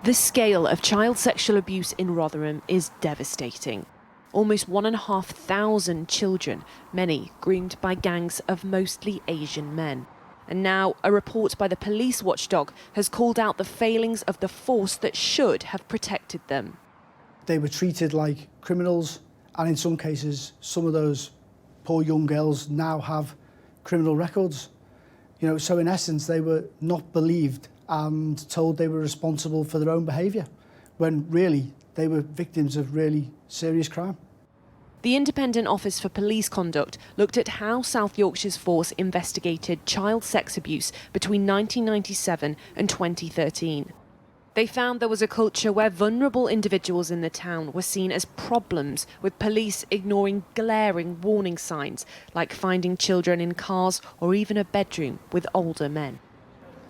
The scale of child sexual abuse in Rotherham is devastating. Almost 1,500 children, many groomed by gangs of mostly Asian men. And now a report by the police watchdog has called out the failings of the force that should have protected them. They were treated like criminals, and in some cases, some of those poor young girls now have criminal records. So in essence, they were not believed and told they were responsible for their own behaviour, when really they were victims of really serious crime. The Independent Office for Police Conduct looked at how South Yorkshire's force investigated child sex abuse between 1997 and 2013. They found there was a culture where vulnerable individuals in the town were seen as problems, with police ignoring glaring warning signs, like finding children in cars or even a bedroom with older men.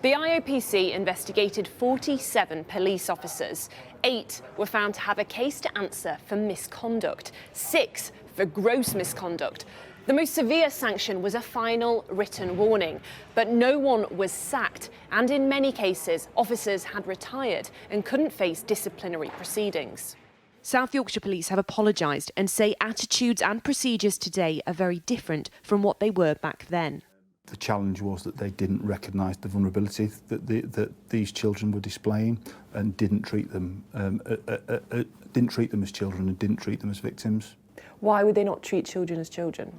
The IOPC investigated 47 police officers. 8 were found to have a case to answer for misconduct, 6 for gross misconduct. The most severe sanction was a final written warning, but no one was sacked, and in many cases, officers had retired and couldn't face disciplinary proceedings. South Yorkshire Police have apologised and say attitudes and procedures today are very different from what they were back then. The challenge was that they didn't recognise the vulnerability that these children were displaying, and didn't treat them as children and didn't treat them as victims. Why would they not treat children as children?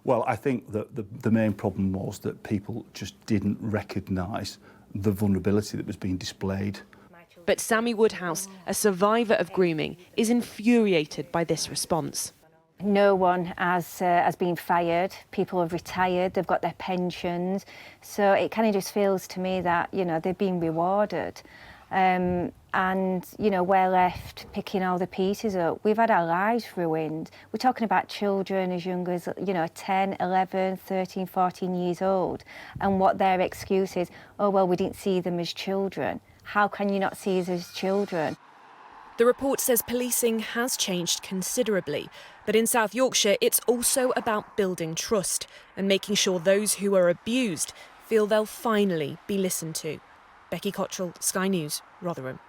Well, I think that the main problem was that people just didn't recognise the vulnerability that was being displayed. But Sammy Woodhouse, a survivor of grooming, is infuriated by this response. No one has been fired. People have retired. They've got their pensions. So it kind of just feels to me that, they've been rewarded. And, we're left picking all the pieces up. We've had our lives ruined. We're talking about children as young as, 10, 11, 13, 14 years old. And what their excuse is, oh, well, we didn't see them as children. How can you not see us as children? The report says policing has changed considerably, but in South Yorkshire it's also about building trust and making sure those who are abused feel they'll finally be listened to. Becky Cottrell, Sky News, Rotherham.